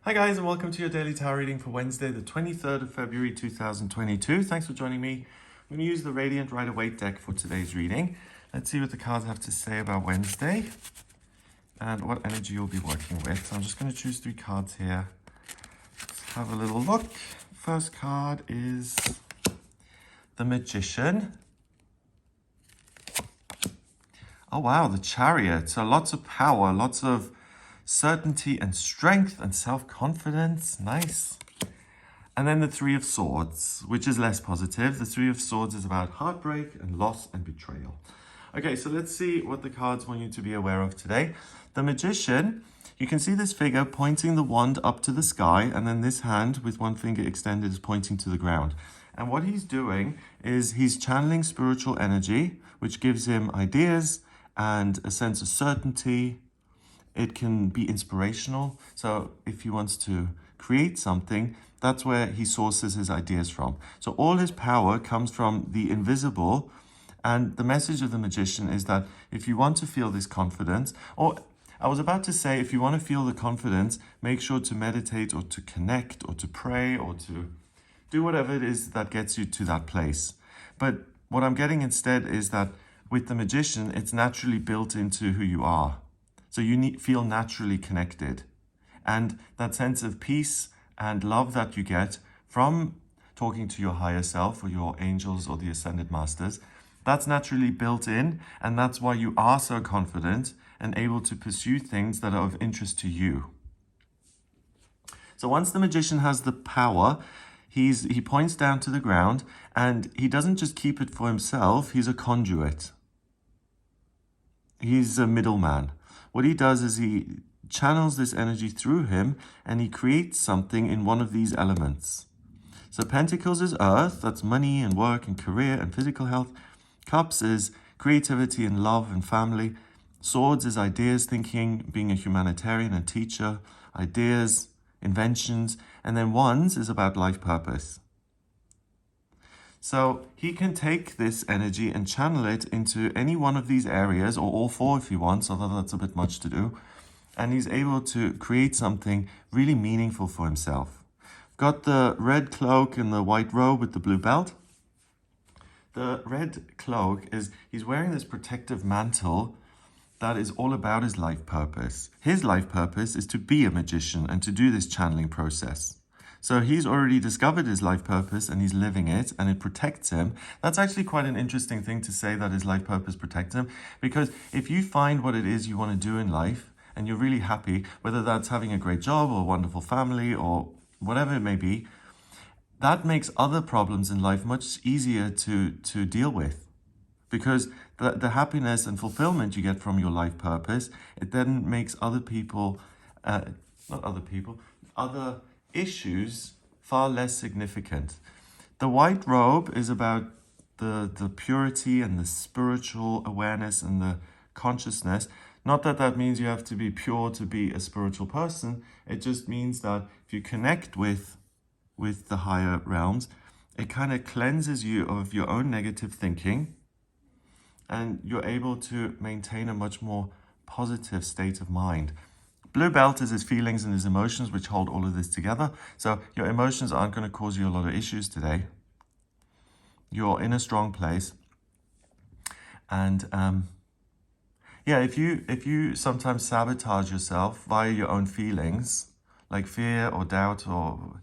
Hi guys, and welcome to your daily tarot reading for Wednesday, the 23rd of February 2022. Thanks for joining me. I'm going to use the Radiant Rider-Waite deck for today's reading. Let's see what the cards have to say about Wednesday and what energy you'll be working with. So I'm just going to choose 3 cards here. Let's have a little look. First card is the Magician. Oh wow, the Chariot. So lots of power, lots of certainty and strength and self-confidence. Nice. And then the Three of Swords, which is less positive. The Three of Swords is about heartbreak and loss and betrayal. Okay, so let's see what the cards want you to be aware of today. The Magician, you can see this figure pointing the wand up to the sky, and then this hand with one finger extended is pointing to the ground. And what he's doing is he's channeling spiritual energy, which gives him ideas and a sense of certainty. It can be inspirational. So if he wants to create something, that's where he sources his ideas from. So all his power comes from the invisible. And the message of the Magician is that if you want to feel this confidence, or I was about to say, if you want to feel the confidence, make sure to meditate or to connect or to pray or to do whatever it is that gets you to that place. But what I'm getting instead is that with the Magician, it's naturally built into who you are. So you feel naturally connected. And that sense of peace and love that you get from talking to your higher self or your angels or the ascended masters, that's naturally built in. And that's why you are so confident and able to pursue things that are of interest to you. So once the Magician has the power, he points down to the ground, and he doesn't just keep it for himself, he's a conduit. He's a middleman. What he does is he channels this energy through him and he creates something in one of these elements. So Pentacles is earth, that's money and work and career and physical health. Cups is creativity and love and family. Swords is ideas, thinking, being a humanitarian and teacher, ideas, inventions. And then Wands is about life purpose. So he can take this energy and channel it into any one of these areas, or all 4 if he wants, although that's a bit much to do. And he's able to create something really meaningful for himself. Got the red cloak and the white robe with the blue belt. The red cloak is, he's wearing this protective mantle that is all about his life purpose. His life purpose is to be a magician and to do this channeling process. So he's already discovered his life purpose and he's living it and it protects him. That's actually quite an interesting thing to say, that his life purpose protects him. Because if you find what it is you want to do in life and you're really happy, whether that's having a great job or a wonderful family or whatever it may be, that makes other problems in life much easier to deal with. Because the happiness and fulfillment you get from your life purpose, it then makes other issues far less significant. The white robe is about the purity and the spiritual awareness and the consciousness. Not that that means you have to be pure to be a spiritual person. It just means that if you connect with the higher realms, it kind of cleanses you of your own negative thinking, and you're able to maintain a much more positive state of mind. Blue belt is his feelings and his emotions, which hold all of this together. So your emotions aren't going to cause you a lot of issues today. You're in a strong place. And if you sometimes sabotage yourself via your own feelings, like fear or doubt, or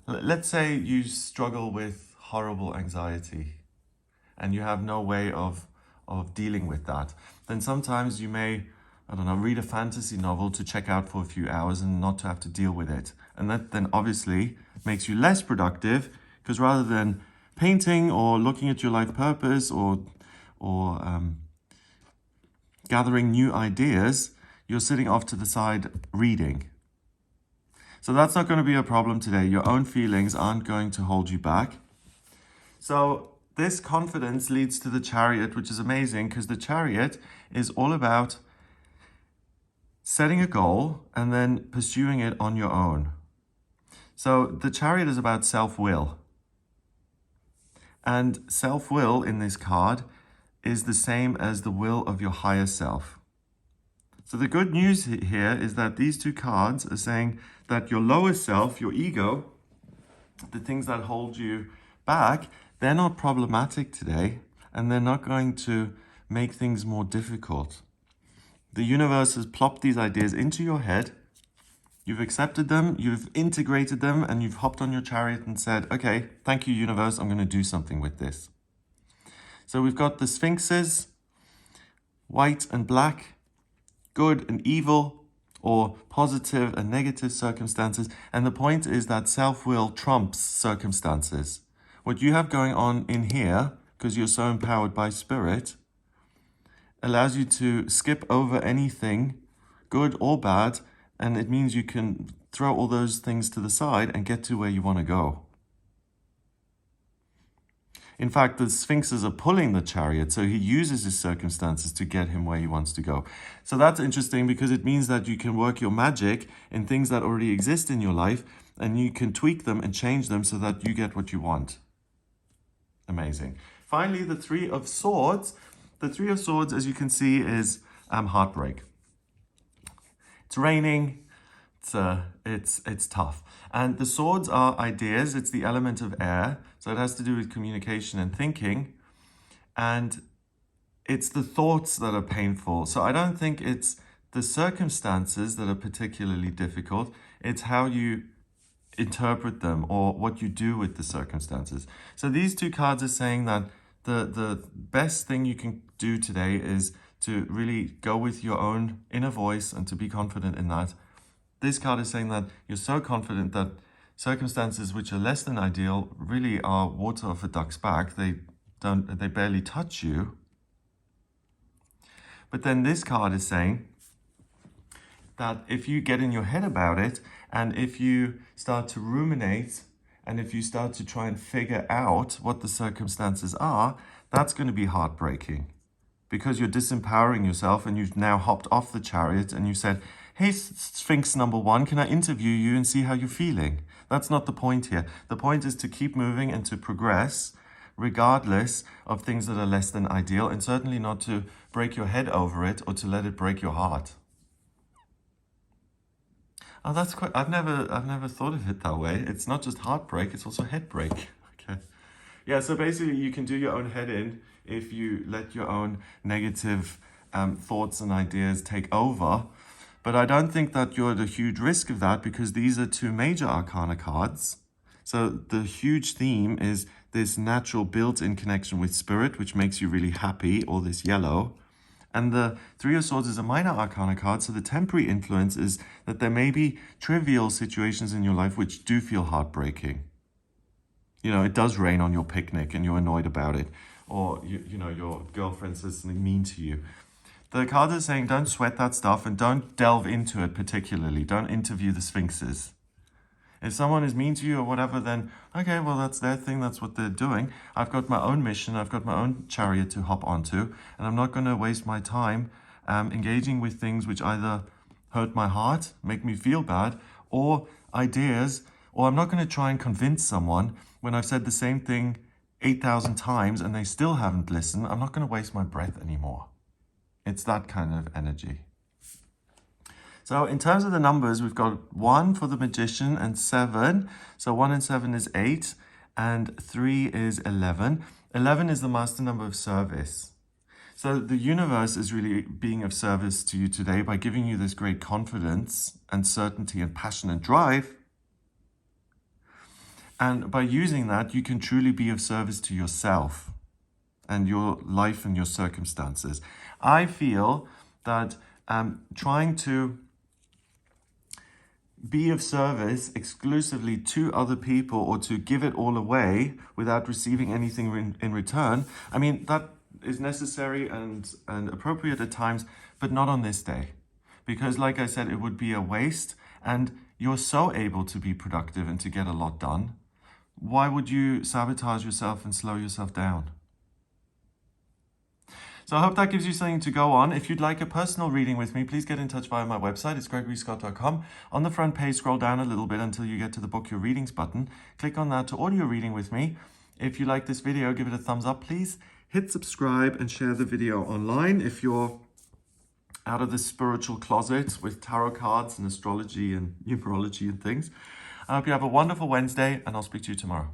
let's say you struggle with horrible anxiety and you have no way of dealing with that, then sometimes you may, I don't know, read a fantasy novel to check out for a few hours and not to have to deal with it. And that then obviously makes you less productive, because rather than painting or looking at your life purpose or gathering new ideas, you're sitting off to the side reading. So that's not going to be a problem today. Your own feelings aren't going to hold you back. So this confidence leads to the Chariot, which is amazing, because the Chariot is all about setting a goal and then pursuing it on your own. So the Chariot is about self-will. And self-will in this card is the same as the will of your higher self. So the good news here is that these two cards are saying that your lower self, your ego, the things that hold you back, they're not problematic today, and they're not going to make things more difficult. The universe has plopped these ideas into your head. You've accepted them, you've integrated them, and you've hopped on your chariot and said, okay, thank you, universe, I'm going to do something with this. So we've got the sphinxes, white and black, good and evil, or positive and negative circumstances. And the point is that self-will trumps circumstances. What you have going on in here, because you're so empowered by spirit, allows you to skip over anything, good or bad, and it means you can throw all those things to the side and get to where you want to go. In fact, the sphinxes are pulling the chariot, so he uses his circumstances to get him where he wants to go. So that's interesting because it means that you can work your magic in things that already exist in your life, and you can tweak them and change them so that you get what you want. Amazing. Finally, the Three of Swords. The Three of Swords, as you can see, is heartbreak. It's raining. It's tough. And the swords are ideas. It's the element of air. So it has to do with communication and thinking. And it's the thoughts that are painful. So I don't think it's the circumstances that are particularly difficult. It's how you interpret them or what you do with the circumstances. So these two cards are saying that the best thing you can do today is to really go with your own inner voice and to be confident in that. This card is saying that you're so confident that circumstances which are less than ideal really are water off a duck's back. They barely touch you. But then this card is saying that if you get in your head about it, and if you start to ruminate, and if you start to try and figure out what the circumstances are, that's going to be heartbreaking. Because you're disempowering yourself and you've now hopped off the chariot and you said, hey, Sphinx number one, can I interview you and see how you're feeling? That's not the point here. The point is to keep moving and to progress regardless of things that are less than ideal, and certainly not to break your head over it or to let it break your heart. Oh, that's quite, I've never thought of it that way. It's not just heartbreak, it's also headbreak. Okay. Yeah, so basically you can do your own head in if you let your own negative thoughts and ideas take over. But I don't think that you're at a huge risk of that because these are two major arcana cards. So the huge theme is this natural built-in connection with spirit, which makes you really happy, or this yellow. And the Three of Swords is a minor arcana card, so the temporary influence is that there may be trivial situations in your life which do feel heartbreaking. You know, it does rain on your picnic and you're annoyed about it. Or, you know, your girlfriend says something mean to you. The card is saying don't sweat that stuff and don't delve into it particularly. Don't interview the sphinxes. If someone is mean to you or whatever, then, okay, well, that's their thing. That's what they're doing. I've got my own mission. I've got my own chariot to hop onto. And I'm not going to waste my time engaging with things which either hurt my heart, make me feel bad, or ideas. Or I'm not going to try and convince someone when I've said the same thing 8,000 times and they still haven't listened. I'm not going to waste my breath anymore. It's that kind of energy. So in terms of the numbers, we've got 1 for the magician and 7. So 1 and 7 is 8 and 3 is 11. 11 is the master number of service. So the universe is really being of service to you today by giving you this great confidence and certainty and passion and drive. And by using that, you can truly be of service to yourself and your life and your circumstances. I feel that trying to be of service exclusively to other people or to give it all away without receiving anything in return, I mean, that is necessary and appropriate at times, but not on this day. Because like I said, it would be a waste and you're so able to be productive and to get a lot done. Why would you sabotage yourself and slow yourself down? So I hope that gives you something to go on. If you'd like a personal reading with me, please get in touch via my website. It's gregoryscott.com. On the front page, scroll down a little bit until you get to the book your readings button. Click on that to order your reading with me. If you like this video, give it a thumbs up, please. Hit subscribe and share the video online if you're out of this spiritual closet with tarot cards and astrology and numerology and things. I hope you have a wonderful Wednesday, and I'll speak to you tomorrow.